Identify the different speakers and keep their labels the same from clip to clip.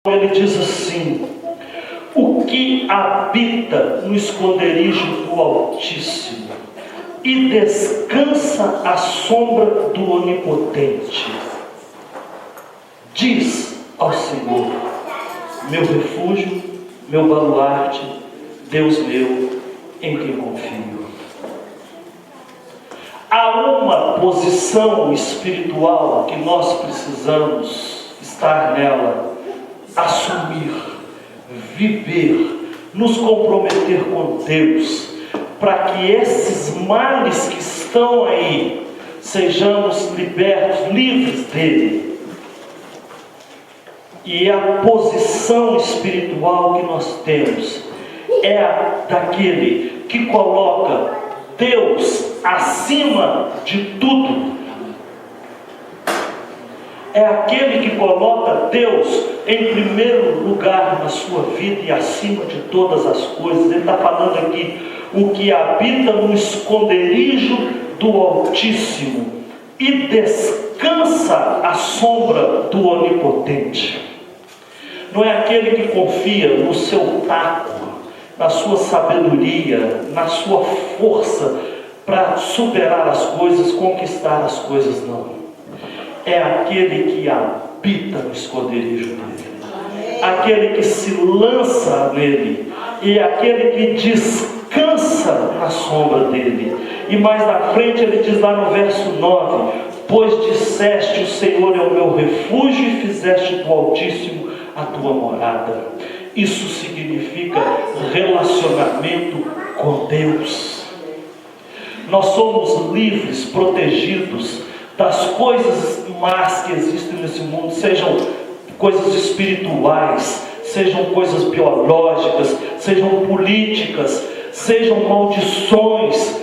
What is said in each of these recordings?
Speaker 1: Ele diz assim: o que habita no esconderijo do Altíssimo e descansa à sombra do Onipotente, diz ao Senhor: meu refúgio, meu baluarte, Deus meu, em quem confio. Há uma posição espiritual que nós precisamos estar nela, assumir, viver, nos comprometer com Deus, para que esses males que estão aí sejamos libertos, livres dele. E a posição espiritual que nós temos é a daquele que coloca Deus acima de tudo. É aquele que coloca Deus em primeiro lugar na sua vida e acima de todas as coisas. Ele está falando aqui: o que habita no esconderijo do Altíssimo e descansa à sombra do Onipotente. Não é aquele que confia no seu taco, na sua sabedoria, na sua força para superar as coisas, conquistar as coisas, não. É aquele que habita no esconderijo dele, aquele que se lança nele, e aquele que descansa na sombra dele. E mais na frente ele diz lá no verso 9: pois disseste, o Senhor é o meu refúgio, e fizeste do Altíssimo a tua morada. Isso significa relacionamento com Deus. Nós somos livres, protegidos das coisas más que existem nesse mundo, sejam coisas espirituais, sejam coisas biológicas, sejam políticas, sejam maldições,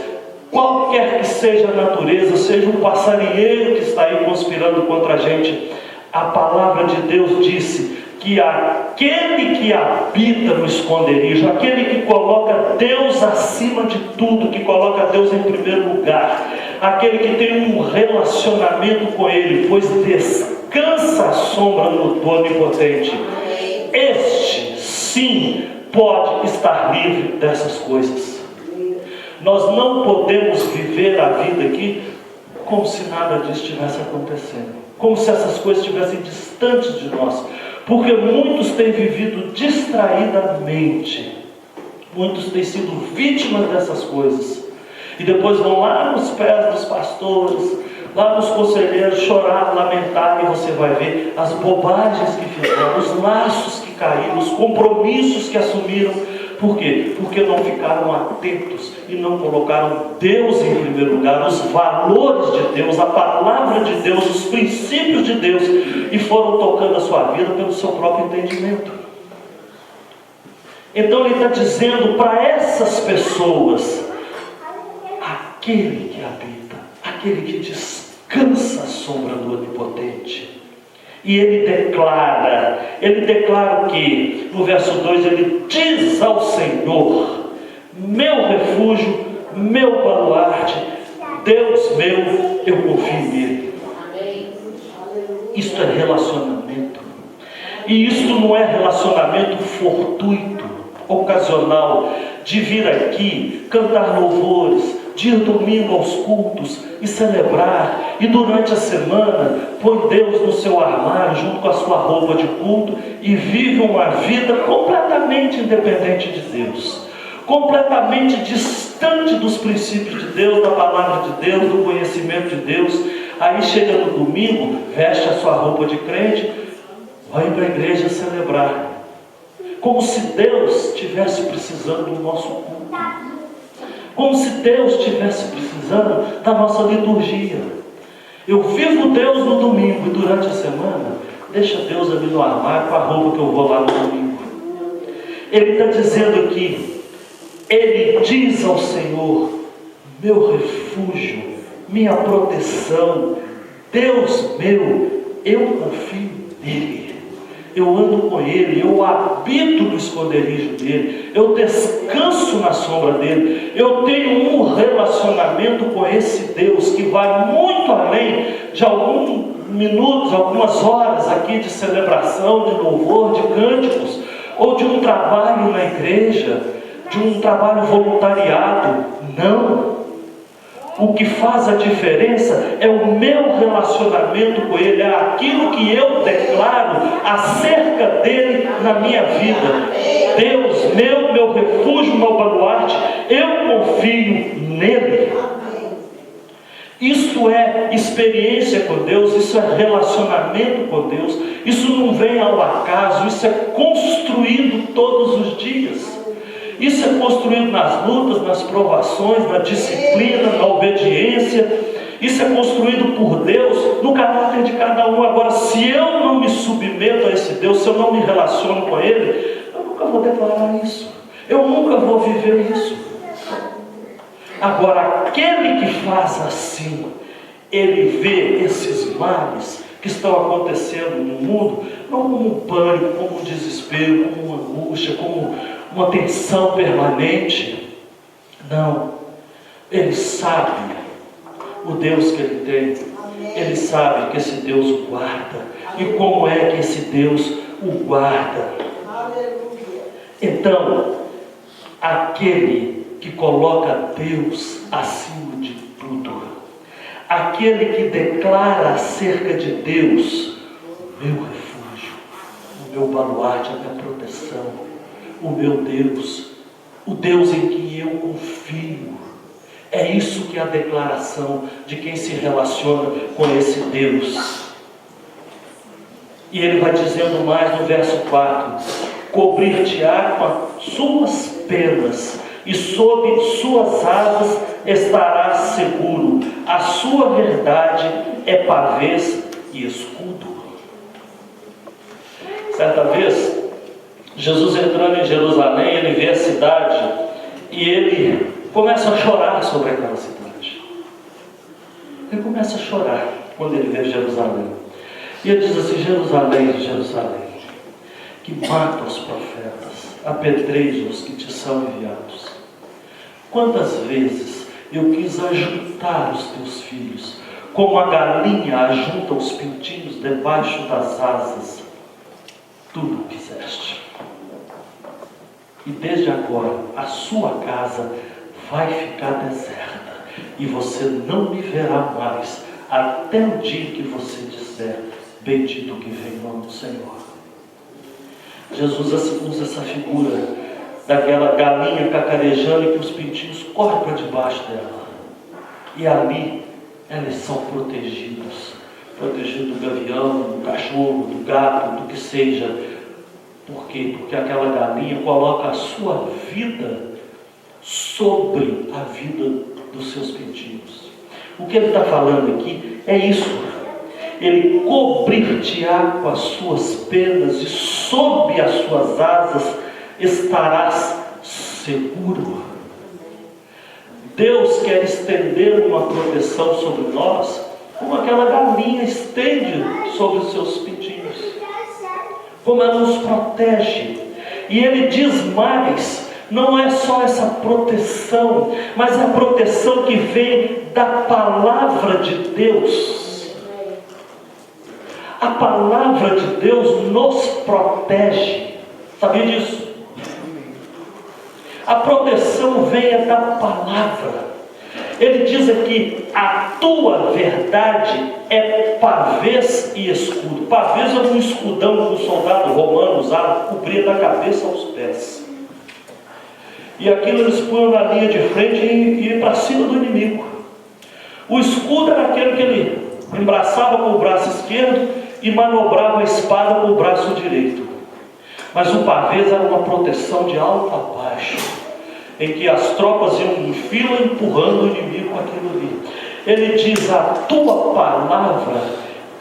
Speaker 1: qualquer que seja a natureza, seja um passarinheiro que está aí conspirando contra a gente. A palavra de Deus disse que aquele que habita no esconderijo, aquele que coloca Deus acima de tudo, que coloca Deus em primeiro lugar, aquele que tem um relacionamento com Ele, pois descansa à sombra do Onipotente, este sim pode estar livre dessas coisas. Nós não podemos viver a vida aqui como se nada disso estivesse acontecendo, como se essas coisas estivessem distantes de nós, porque muitos têm vivido distraidamente, muitos têm sido vítimas dessas coisas, e depois vão lá nos pés dos pastores, lá nos conselheiros, chorar, lamentar, e você vai ver as bobagens que fizeram, os laços que caíram, os compromissos que assumiram. Por quê? Porque não ficaram atentos e não colocaram Deus em primeiro lugar, os valores de Deus, a palavra de Deus, os princípios de Deus, e foram tocando a sua vida pelo seu próprio entendimento. Então ele está dizendo para essas pessoas: aquele que habita, aquele que descansa à sombra do Onipotente. E ele declara o que? No verso 2 ele diz ao Senhor: meu refúgio, meu baluarte, Deus meu, eu confio nele. Isto é relacionamento. E isto não é relacionamento fortuito, ocasional, de vir aqui, cantar louvores, de ir domingo aos cultos e celebrar, e durante a semana põe Deus no seu armário junto com a sua roupa de culto e vive uma vida completamente independente de Deus, completamente distante dos princípios de Deus, da palavra de Deus, do conhecimento de Deus. Aí chega no domingo, veste a sua roupa de crente, vai para a igreja celebrar, como se Deus estivesse precisando do nosso culto, como se Deus estivesse precisando da nossa liturgia. Eu vivo Deus no domingo, e durante a semana deixa Deus ali no armário com a roupa que eu vou lá no domingo. Ele está dizendo aqui, ele diz ao Senhor: meu refúgio, minha proteção, Deus meu, eu confio nele. eu ando com Ele, eu habito no esconderijo dEle, eu descanso na sombra dEle, eu tenho um relacionamento com esse Deus que vai muito além de alguns minutos, algumas horas aqui de celebração, de louvor, de cânticos, ou de um trabalho na igreja, de um trabalho voluntariado. Não. O que faz a diferença é o meu relacionamento com Ele, é aquilo que eu declaro acerca dEle na minha vida. Deus meu refúgio, meu baluarte, eu confio nele. Isso é experiência com Deus, isso é relacionamento com Deus, isso não vem ao acaso, isso é construído todos os dias. Isso é construído nas lutas, nas provações, na disciplina, na obediência. Isso é construído por Deus no caráter de cada um. Agora, se eu não me submeto a esse Deus, se eu não me relaciono com Ele, eu nunca vou declarar isso, eu nunca vou viver isso. Agora, aquele que faz assim, ele vê esses males que estão acontecendo no mundo, não como um pânico, como um desespero, como uma angústia, como uma tensão permanente. Não, ele sabe o Deus que ele tem, ele sabe que esse Deus o guarda, e como é que esse Deus o guarda. Então, aquele que coloca Deus acima de tudo, aquele que declara acerca de Deus, meu refúgio, o meu baluarte, a minha proteção, o meu Deus, o Deus em quem eu confio. É isso que é a declaração de quem se relaciona com esse Deus. E ele vai dizendo mais no verso 4: cobrir-te-á com as suas penas, e sob suas asas estarás seguro. A sua verdade é pavês e escudo. Certa vez, Jesus entrando em Jerusalém, ele vê a cidade e ele começa a chorar sobre aquela cidade. Ele começa a chorar quando ele vê Jerusalém. E ele diz assim: Jerusalém, Jerusalém, que mata os profetas, apedreja os que te são enviados. Quantas vezes eu quis ajuntar os teus filhos, como a galinha ajunta os pintinhos debaixo das asas. Tu não quiseste. E desde agora a sua casa vai ficar deserta, e você não me verá mais, até o dia que você disser: bendito que vem o nome do Senhor. Jesus usa essa figura daquela galinha cacarejando e que os pintinhos correm para debaixo dela, e ali eles são protegidos do gavião, do cachorro, do gato, do que seja. Por quê? Porque aquela galinha coloca a sua vida sobre a vida dos seus pintinhos. O que ele está falando aqui é isso: ele cobrir-te-á com as suas penas, e sob as suas asas estarás seguro. Deus quer estender uma proteção sobre nós, como aquela galinha estende sobre os seus pintinhos, como ela nos protege. E ele diz mais: não é só essa proteção, mas a proteção que vem da palavra de Deus. A palavra de Deus nos protege. Sabia disso? A proteção vem da palavra. Ele diz aqui: a tua verdade é pavês e escudo. Pavês é um escudão que o soldado romano usava, cobria da cabeça aos pés. E aquilo eles punham na linha de frente e ia para cima do inimigo. O escudo era aquele que ele embraçava com o braço esquerdo e manobrava a espada com o braço direito. Mas o pavês era uma proteção de alto a baixo, em que as tropas iam em fila empurrando o inimigo com aquilo ali. Ele diz: a tua palavra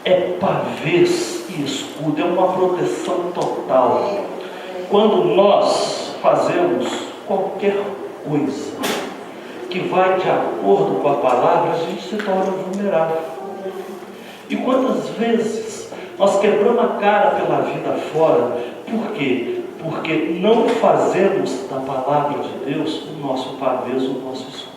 Speaker 1: é pavês e escudo, é uma proteção total. Quando nós fazemos qualquer coisa que vai de acordo com a palavra, a gente se torna vulnerável. E quantas vezes Nós quebramos a cara pela vida fora. Por quê? Porque não fazemos da palavra de Deus o nosso pavês, o nosso escudo.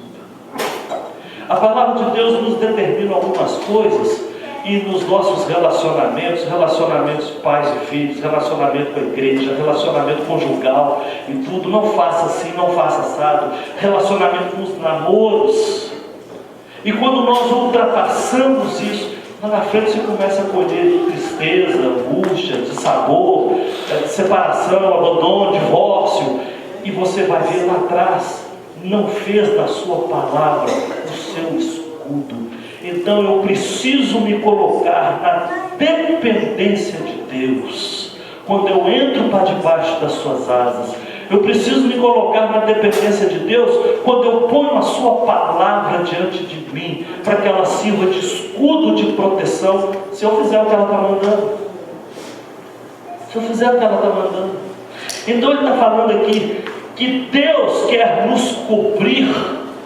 Speaker 1: A palavra de Deus nos determina algumas coisas, e nos nossos relacionamentos pais e filhos, relacionamento com a igreja, relacionamento conjugal e tudo, não faça assim, não faça assado, relacionamento com os namoros. E quando nós ultrapassamos isso, lá na frente você começa a colher tristeza, angústia, dissabor, separação, abandono, divórcio, e você vai ver lá atrás, não fez da sua palavra o seu escudo. Então eu preciso me colocar na dependência de Deus. Quando eu entro para debaixo das suas asas, eu preciso me colocar na dependência de Deus quando eu ponho a sua palavra diante de mim, para que ela sirva de escudo de proteção, se eu fizer o que ela está mandando. Se eu fizer o que ela está mandando. Então ele está falando aqui que Deus quer nos cobrir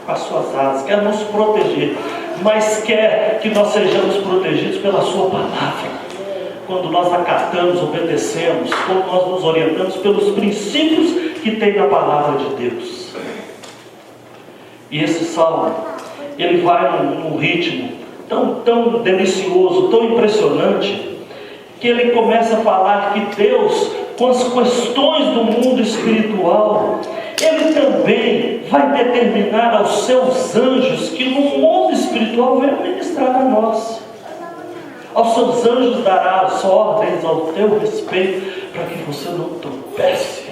Speaker 1: com as suas asas, quer nos proteger, mas quer que nós sejamos protegidos pela sua palavra. Quando nós acatamos, obedecemos, quando nós nos orientamos pelos princípios que tem na palavra de Deus. E esse salmo, ele vai num ritmo tão delicioso, tão impressionante, que ele começa a falar que Deus, com as questões do mundo espiritual, Ele também vai determinar aos seus anjos que no mundo espiritual venham ministrar a nós. Aos seus anjos dará as ordens ao teu respeito, para que você não tropece.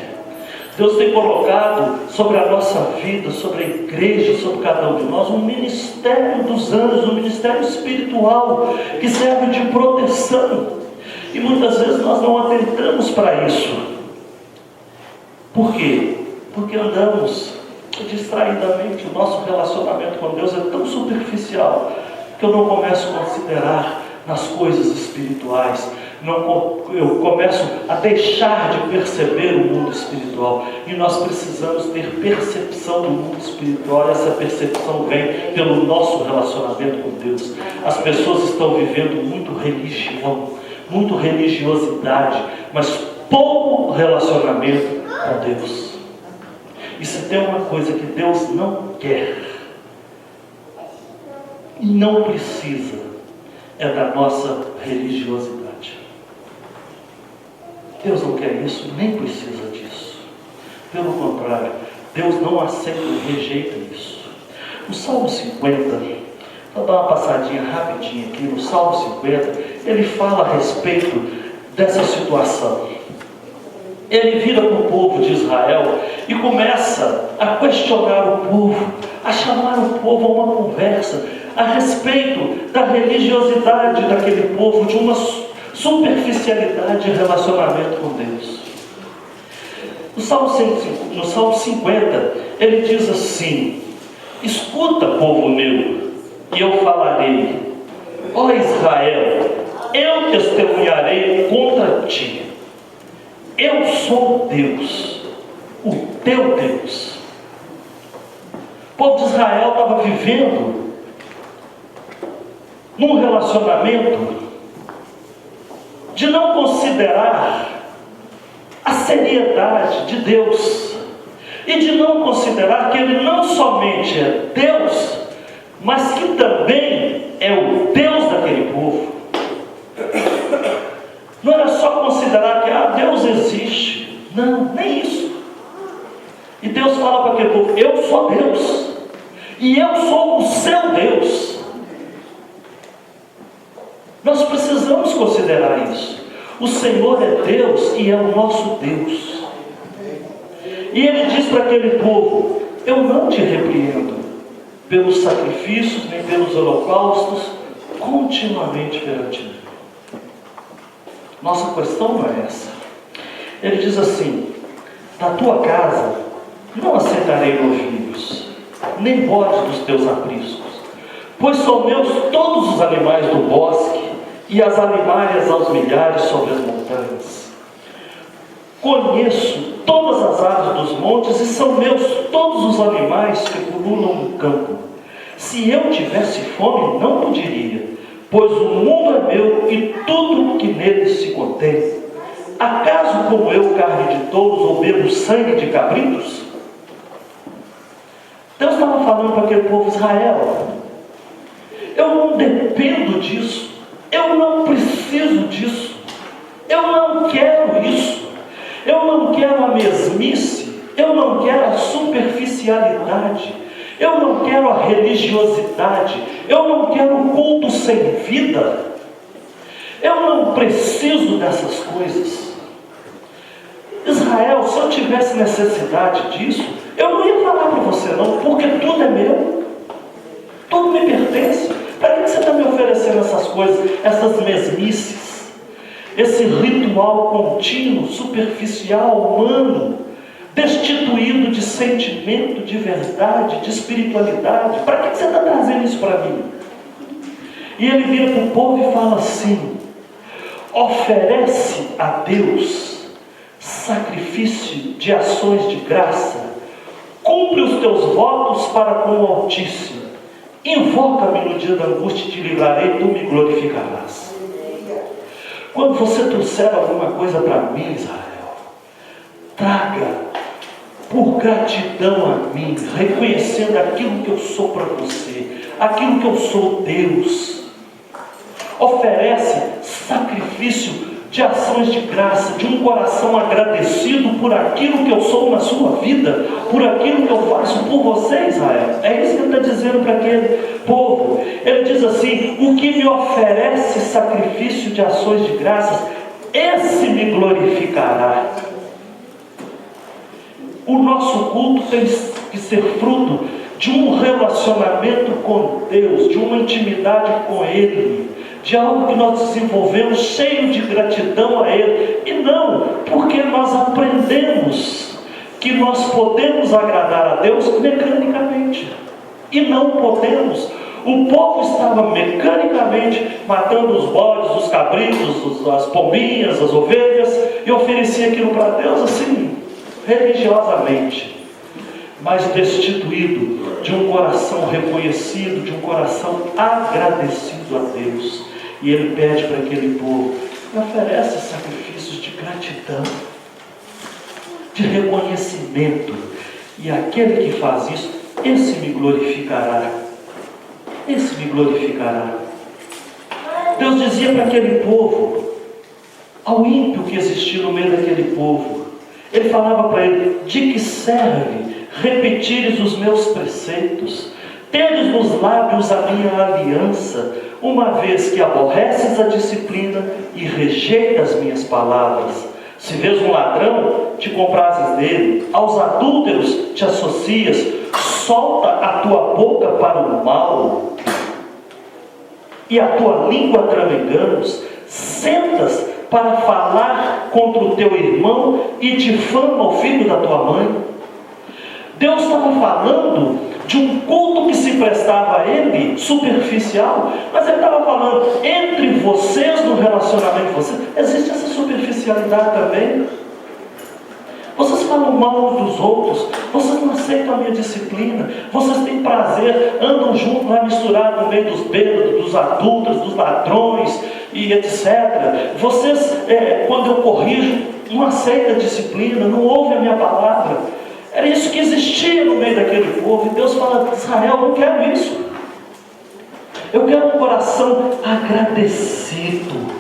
Speaker 1: Deus tem colocado sobre a nossa vida, sobre a igreja, sobre cada um de nós, um ministério dos anjos, um ministério espiritual, que serve de proteção. E muitas vezes nós não atentamos para isso. Por quê? Porque andamos distraidamente. O nosso relacionamento com Deus é tão superficial, que eu não começo a considerar nas coisas espirituais. Eu começo a deixar de perceber o mundo espiritual. E nós precisamos ter percepção do mundo espiritual. E essa percepção vem pelo nosso relacionamento com Deus. As pessoas estão vivendo muito religião, muito religiosidade, mas pouco relacionamento com Deus. E se tem uma coisa que Deus não quer e não precisa, é da nossa religiosidade. Deus não quer isso, nem precisa disso. Pelo contrário, Deus não aceita e rejeita isso. O Salmo 50, vou dar uma passadinha rapidinho aqui, no Salmo 50, ele fala a respeito dessa situação. Ele vira para o povo de Israel e começa a questionar o povo, a chamar o povo a uma conversa a respeito da religiosidade daquele povo, de uma superficialidade de relacionamento com Deus. No Salmo 50, ele diz assim: escuta, povo meu, e eu falarei. Ó Israel, eu testemunharei contra ti. Eu sou Deus, o teu Deus. O povo de Israel estava vivendo num relacionamento de não considerar a seriedade de Deus e de não considerar que Ele não somente é Deus, mas que também é o Deus daquele povo. Não era só considerar que Deus existe. Não, nem isso. E Deus fala para aquele povo: eu sou Deus, e eu sou o seu Deus. Nós precisamos considerar isso. O Senhor é Deus e é o nosso Deus. E Ele diz para aquele povo: eu não te repreendo pelos sacrifícios, nem pelos holocaustos, continuamente perante mim. Nossa questão não é essa. Ele diz assim: da tua casa não aceitarei novilhos, nem bode dos teus apriscos, pois são meus todos os animais do bosque, e as animárias aos milhares sobre as montanhas. Conheço todas as aves dos montes, e são meus todos os animais que pululam no campo. Se eu tivesse fome, não poderia, pois o mundo é meu e tudo o que nele se contém. Acaso como eu carne de touros ou bebo sangue de cabritos? Deus estava falando para aquele povo de Israel: eu não dependo disso, eu não preciso disso, eu não quero isso, eu não quero a mesmice, eu não quero a superficialidade, eu não quero a religiosidade, eu não quero o culto sem vida, eu não preciso dessas coisas. Israel, se eu tivesse necessidade disso, eu não ia falar para você não, porque tudo é meu, tudo me pertence. Para que você está me oferecendo essas coisas, essas mesmices, esse ritual contínuo, superficial, humano, destituído de sentimento, de verdade, de espiritualidade? Para que você está trazendo isso para mim? E ele vira para o povo e fala assim: oferece a Deus sacrifício de ações de graça, cumpre os teus votos para com o Altíssimo, invoca-me no dia da angústia e te livrarei, tu me glorificarás. Quando você trouxer alguma coisa para mim, Israel, traga por gratidão a mim, reconhecendo aquilo que eu sou para você, aquilo que eu sou, Deus. Oferece sacrifício de ações de graça, de um coração agradecido por aquilo que eu sou na sua vida, por aquilo que eu faço por você, Israel. É isso que ele está dizendo para aquele povo. Ele diz assim: o que me oferece sacrifício de ações de graças, esse me glorificará. O nosso culto tem que ser fruto de um relacionamento com Deus, de uma intimidade com Ele, de algo que nós desenvolvemos cheio de gratidão a Ele, e não porque nós aprendemos que nós podemos agradar a Deus mecanicamente, e não podemos. O povo estava mecanicamente matando os bodes, os cabritos, as pombinhas, as ovelhas, e oferecia aquilo para Deus assim, religiosamente, mas destituído de um coração reconhecido, de um coração agradecido a Deus. E ele pede para aquele povo: me oferece sacrifícios de gratidão, de reconhecimento, e aquele que faz isso, esse me glorificará, esse me glorificará. Deus dizia para aquele povo, ao ímpio que existia no meio daquele povo, ele falava para ele: de que serve repetires os meus preceitos, teres nos lábios a minha aliança, uma vez que aborreces a disciplina e rejeitas as minhas palavras? Se vês um ladrão, te comprases dele, aos adúlteros te associas, solta a tua boca para o mal, e a tua língua trama enganos, sentas para falar contra o teu irmão e difama o filho da tua mãe. Deus estava falando de um culto que se prestava a Ele, superficial, mas Ele estava falando, entre vocês, no relacionamento de vocês, existe essa superficialidade também. Vocês falam mal uns dos outros, vocês não aceitam a minha disciplina, vocês têm prazer, andam juntos lá misturados no meio dos bêbados, dos adúlteros, dos ladrões e etc. Vocês, quando eu corrijo, não aceitam a disciplina, não ouvem a minha palavra. Era isso que existia no meio daquele povo. E Deus fala: Israel, eu não quero isso. Eu quero um coração agradecido.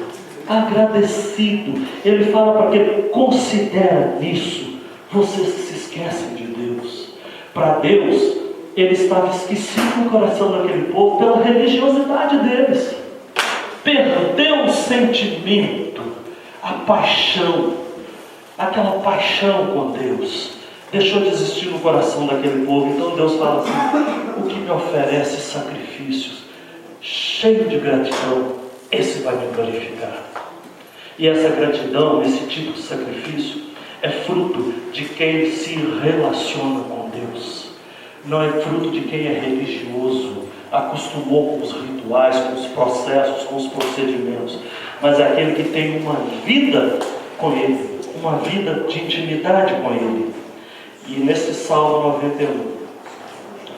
Speaker 1: Agradecido. Ele fala para que considera nisso. Vocês se esquecem de Deus. Para Deus, Ele estava esquecido no coração daquele povo pela religiosidade deles. Perdeu o sentimento, a paixão, aquela paixão com Deus. Deixou de existir no coração daquele povo. Então Deus fala assim: o que me oferece sacrifícios cheio de gratidão, esse vai me glorificar. E essa gratidão, esse tipo de sacrifício, é fruto de quem se relaciona com Deus. Não é fruto de quem é religioso, acostumou com os rituais, com os processos, com os procedimentos, mas é aquele que tem uma vida com Ele, uma vida de intimidade com Ele. E nesse Salmo 91,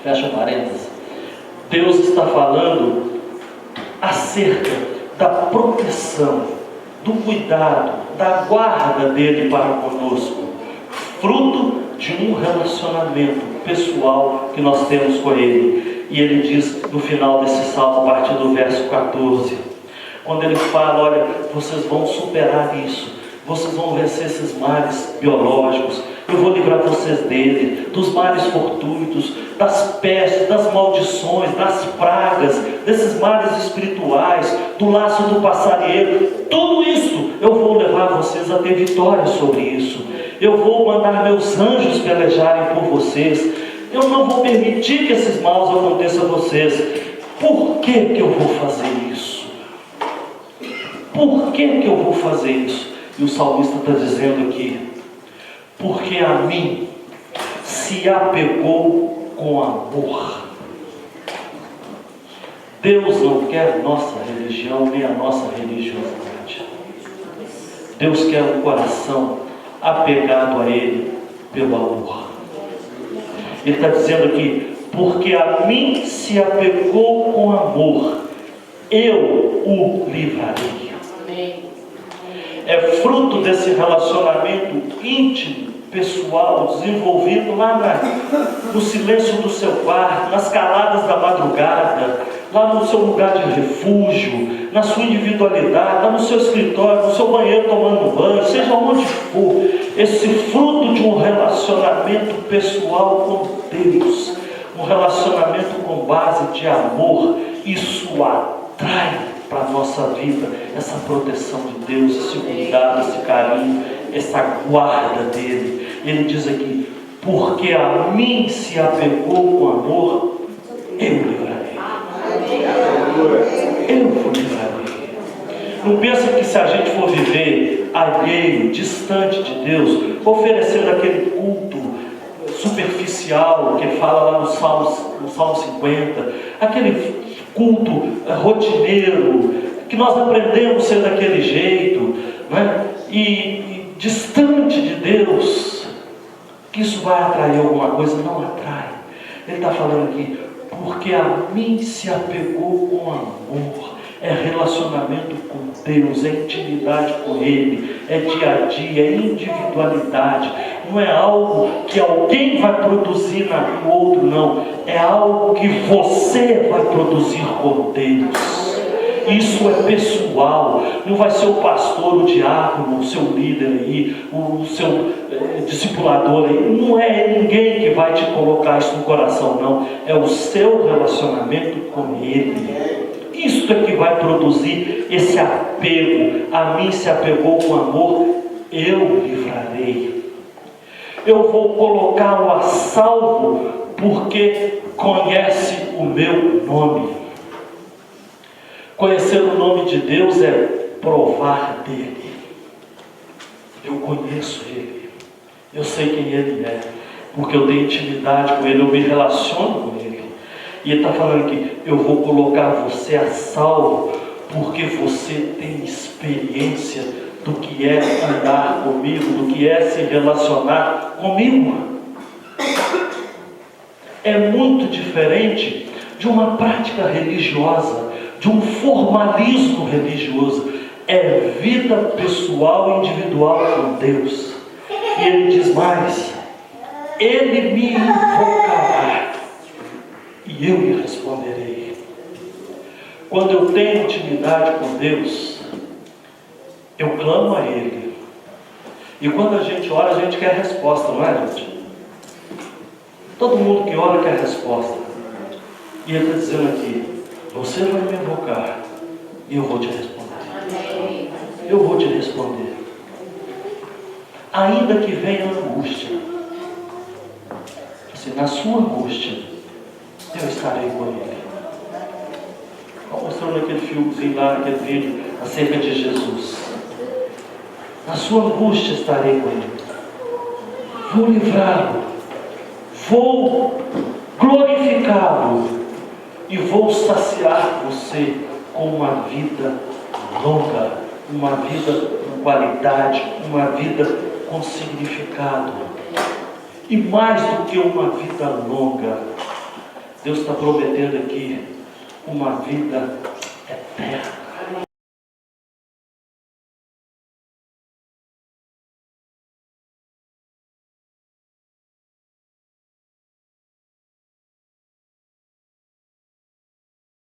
Speaker 1: fecha parênteses, Deus está falando acerca da proteção, do cuidado, da guarda dele para conosco, fruto de um relacionamento pessoal que nós temos com ele. E ele diz no final desse salmo, a partir do verso 14, quando ele fala: olha, vocês vão superar isso, vocês vão vencer esses males biológicos, eu vou livrar vocês dele, dos males fortuitos, das pestes, das maldições, das pragas, desses males espirituais, do laço do passarinheiro. Tudo isso eu vou levar vocês a ter vitória sobre isso. Eu vou mandar meus anjos pelejarem por vocês. Eu não vou permitir que esses maus aconteçam a vocês. Por que que eu vou fazer isso? Por que que eu vou fazer isso? E o salmista está dizendo aqui: porque a mim se apegou com amor. Deus não quer nossa religião, nem a nossa religiosidade. Deus quer um coração apegado a Ele pelo amor. Ele está dizendo aqui: porque a mim se apegou com amor, eu o livrarei. É fruto desse relacionamento íntimo, pessoal, desenvolvido lá no silêncio do seu quarto, nas caladas da madrugada, lá no seu lugar de refúgio, na sua individualidade, lá no seu escritório, no seu banheiro tomando banho, seja onde for. Esse fruto de um relacionamento pessoal com Deus, um relacionamento com base de amor, isso atrai para a nossa vida essa proteção de Deus, esse cuidado, esse carinho, essa guarda dele. Ele diz aqui: porque a mim se apegou com amor, eu livrarei. Eu vou livrarei. Não pensa que se a gente for viver alheio, distante de Deus, oferecendo aquele culto superficial que ele fala lá no Salmo 50, aquele culto rotineiro, que nós aprendemos a ser daquele jeito, né? E distante de Deus, que isso vai atrair alguma coisa? Não atrai. Ele está falando aqui: porque a mim se apegou com amor. É relacionamento com Deus, é intimidade com Ele, é dia a dia, é individualidade. Não é algo que alguém vai produzir no outro, não. É algo que você vai produzir por Deus. Isso é pessoal. Não vai ser o pastor, o diácono, o seu líder aí, o seu discipulador aí. Não é ninguém que vai te colocar isso no coração, não. É o seu relacionamento com Ele. Isso é que vai produzir esse apego. A mim se apegou com amor, eu livrarei. Eu vou colocá-lo a salvo, porque conhece o meu nome. Conhecer o nome de Deus é provar dele. Eu conheço Ele, eu sei quem Ele é, porque eu tenho intimidade com Ele, eu me relaciono com Ele. E Ele está falando aqui: eu vou colocar você a salvo, porque você tem experiência do que é andar comigo, do que é se relacionar comigo. É muito diferente de uma prática religiosa, de um formalismo religioso. É vida pessoal e individual com Deus. E Ele diz mais: Ele me invocará e eu lhe responderei. Quando eu tenho intimidade com Deus, eu clamo a Ele. E quando a gente ora, a gente quer resposta, não é, gente? Todo mundo que ora quer resposta. E Ele está dizendo aqui: você vai me invocar e eu vou te responder. Eu vou te responder. Ainda que venha angústia, assim, na sua angústia, eu estarei com Ele. Estou mostrando aquele filmezinho lá, aquele vídeo acerca de Jesus. Na sua angústia estarei com Ele. Vou livrá-lo. Vou glorificá-lo. E vou saciar você com uma vida longa, uma vida com qualidade, uma vida com significado. E mais do que uma vida longa, Deus está prometendo aqui uma vida eterna. terra.